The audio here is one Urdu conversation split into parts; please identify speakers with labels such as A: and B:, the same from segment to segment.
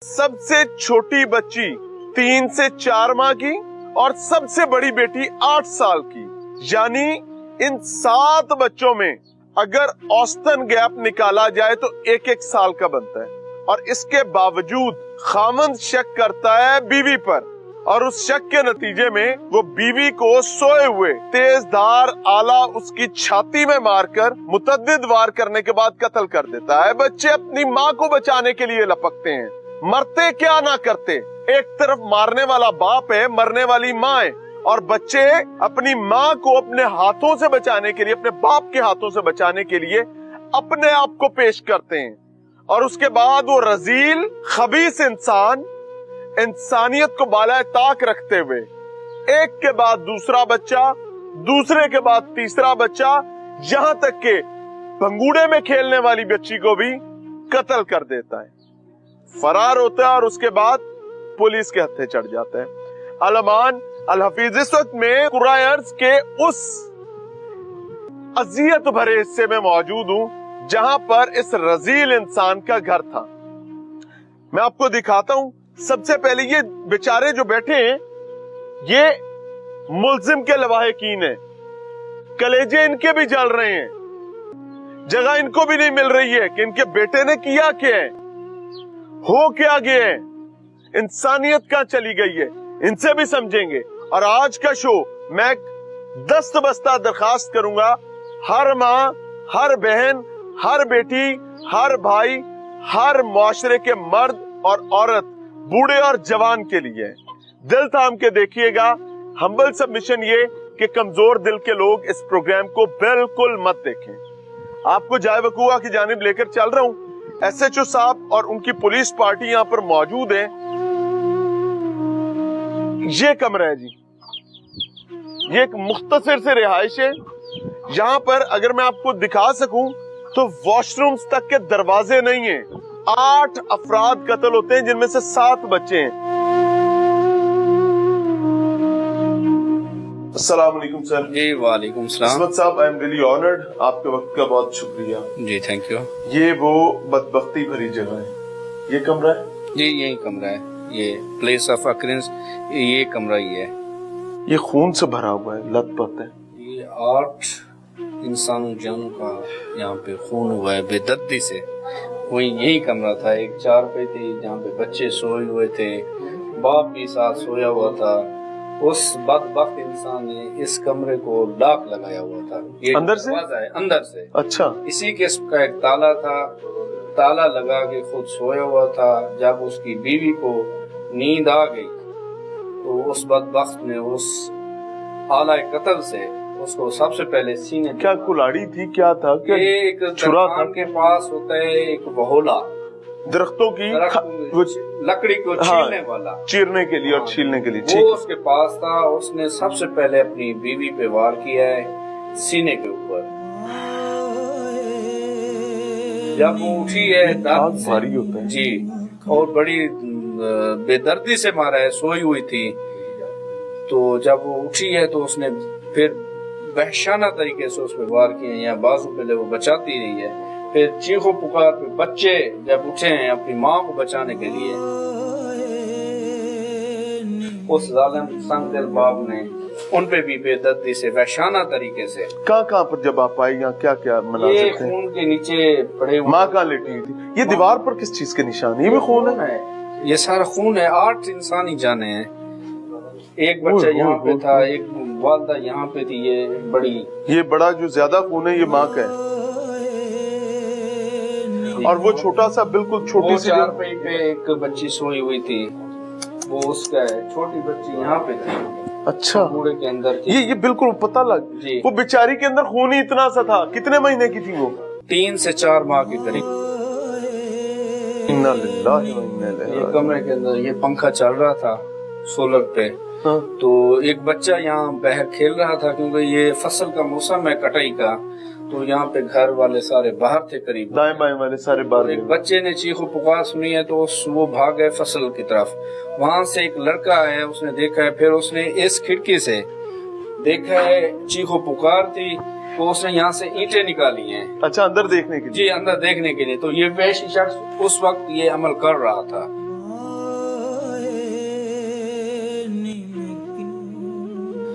A: سب سے چھوٹی بچی 3 سے 4 ماہ کی اور سب سے بڑی بیٹی 8 سال کی، یعنی ان 7 بچوں میں اگر اوسطن گیپ نکالا جائے تو 1 سال کا بنتا ہے، اور اس کے باوجود خاوند شک کرتا ہے بیوی پر، اور اس شک کے نتیجے میں وہ بیوی کو سوئے ہوئے تیز دھار آلہ اس کی چھاتی میں مار کر متعدد وار کرنے کے بعد قتل کر دیتا ہے۔ بچے اپنی ماں کو بچانے کے لیے لپکتے ہیں، مرتے کیا نہ کرتے۔ ایک طرف مارنے والا باپ ہے، مرنے والی ماں ہے، اور بچے اپنی ماں کو اپنے ہاتھوں سے بچانے کے لیے، اپنے باپ کے ہاتھوں سے بچانے کے لیے اپنے آپ کو پیش کرتے ہیں، اور اس کے بعد وہ رذیل خبیث انسان انسانیت کو بالائے طاق رکھتے ہوئے ایک کے بعد دوسرا بچہ، دوسرے کے بعد تیسرا بچہ، یہاں تک کہ بھنگوڑے میں کھیلنے والی بچی کو بھی قتل کر دیتا ہے، فرار ہوتا ہے، اور اس کے بعد پولیس کے ہتھے چڑھ جاتا ہے۔ علمان الحفیظ اس وقت میں قرہ ارض کے اس اذیت بھرے حصے میں موجود ہوں جہاں پر اس رذیل انسان کا گھر تھا۔ میں آپ کو دکھاتا ہوں۔ سب سے پہلے یہ بیچارے جو بیٹھے ہیں یہ ملزم کے لواحقین ہیں، کلیجے ان کے بھی جل رہے ہیں، جگہ ان کو بھی نہیں مل رہی ہے کہ ان کے بیٹے نے کیا کیا ہے، ہو کیا گیا ہے، انسانیت کہاں چلی گئی ہے، ان سے بھی سمجھیں گے۔ اور آج کا شو میں دست بستہ درخواست کروں گا، ہر ماں، ہر بہن، ہر بیٹی، ہر بھائی، ہر معاشرے کے مرد اور عورت، بوڑھے اور جوان کے لیے دل تھام کے دیکھیے گا۔ ہمبل سبمیشن یہ کہ کمزور دل کے لوگ اس پروگرام کو بالکل مت دیکھیں۔ آپ کو جائے وقوع کی جانب لے کر چل رہا ہوں۔ ایس ایچ او صاحب اور ان کی پولیس پارٹی یہاں پر موجود ہیں۔ یہ کمرہ ہے جی، یہ ایک مختصر سے رہائش ہے۔ یہاں پر اگر میں آپ کو دکھا سکوں تو واش رومز تک کے دروازے نہیں ہیں۔ 8 افراد قتل ہوتے ہیں جن میں سے 7 بچے ہیں۔ السلام علیکم سر۔
B: جی وعلیکم السلام۔
A: عصمت صاحب، آئی ایم ریلی آنرڈ، آپ کے وقت کا بہت شکریہ۔
B: جی تھینک یو۔
A: یہ وہ بدبختی بھری جگہ ہے، یہ کمرہ ہے؟
B: جی یہی کمرہ ہے، یہ پلیس آف اکرنس، یہ کمرہ ہی ہے۔
A: یہ خون سے بھرا ہوا ہے، لت پت ہے۔
B: یہ 8 انسانوں جانوں کا یہاں پہ خون ہوا ہے بے دردی سے۔ وہی یہی کمرہ تھا، ایک چارپائی تھی جہاں پہ بچے سوئے ہوئے تھے، باپ بھی ساتھ سویا ہوا تھا۔ اس بدبخت انسان نے اس کمرے کو لاک لگایا ہوا تھا، یہ
A: اندر سے؟
B: اندر سے۔
A: اچھا،
B: اسی قسم کا ایک تالا تھا، تالا لگا کے خود سویا ہوا تھا۔ جب اس کی بیوی کو نیند آ گئی تو اس بدبخت نے اس آلہ قتل سے اس کو سب سے پہلے سینے،
A: کیا کلاڑی تھی، کیا تھا، کیا
B: ایک
A: چھرا تھا
B: درخت کے پاس ہوتا ہے ایک بہولا،
A: درختوں کی
B: لکڑی کو چھیلنے والا،
A: چیرنے کے لیے اور چھیلنے کے لیے،
B: وہ اس کے پاس تھا۔ اس نے سب سے پہلے اپنی بیوی پہ وار کیا ہے سینے کے اوپر۔ جب وہ اٹھی ہے درد سے،
A: بھاری ہوتا ہے
B: جی، اور بڑی بے دردی سے مارا ہے، سوئی ہوئی تھی۔ تو جب وہ اٹھی ہے تو اس نے پھر وحشانہ طریقے سے اس پہ وار کیے ہیں، یا بازو پہلے وہ بچاتی رہی ہے، پھر چیخو پکار پہ بچے جب اٹھے ہیں اپنی ماں کو بچانے کے لیے، اس ظالم سنگ دل باپ نے ان پہ بھی بے دردی سے وحشانہ طریقے سے۔
A: کہاں پر جب آپ آئی، یہاں کیا کیا
B: یہ
A: مناظر تھے؟
B: خون کے نیچے پڑے ہوئے،
A: ماں کہاں لیٹی ہوئی تھی؟ یہ دیوار پر کس چیز کے نشان ہے؟ یہ بھی خون ہے؟
B: یہ سارا خون ہے، 8 انسانی جانیں ہیں۔ ایک بچہ یہاں پہ تھا، ایک والدہ یہاں پہ تھی، یہ بڑا
A: جو زیادہ خون ہے یہ ماں کا ہے، اور وہ چھوٹا سا بالکل چھوٹی سی
B: چارپائی پہ ایک بچی سوئی ہوئی تھی، وہ اس کا ہے، چھوٹی بچی یہاں پہ تھی۔
A: اچھا،
B: بوڑھے کے اندر تھی،
A: یہ بالکل پتہ لگ
B: جی۔
A: وہ بیچاری کے اندر خون ہی اتنا سا تھا۔ کتنے مہینے کی تھی وہ؟
B: 3 سے 4 ماہ کے قریب۔
A: انا للہ و انا الیہ
B: یہ کمرے کے اندر یہ پنکھا چل رہا تھا سولر پہ، تو ایک بچہ یہاں باہر کھیل رہا تھا، کیونکہ یہ فصل کا موسم ہے کٹائی کا، تو یہاں پہ گھر والے سارے باہر تھے، قریب
A: دائیں بائیں والے سارے باہر۔
B: ایک بچے نے چیخو پکار سنی ہے تو وہ بھاگ گئے فصل کی طرف۔ وہاں سے ایک لڑکا آیا، اس نے دیکھا ہے، پھر اس نے اس کھڑکی سے دیکھا ہے چیخو پکار تھی، تو اس نے یہاں سے اینٹیں نکالی ہیں۔
A: اچھا، اندر دیکھنے کے لیے؟
B: جی، اندر دیکھنے کے لیے۔ تو یہ وحشی شخص اس وقت یہ عمل کر رہا تھا،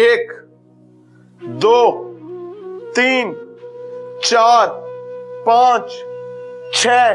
A: 1 2 3 4 5 6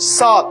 A: 7।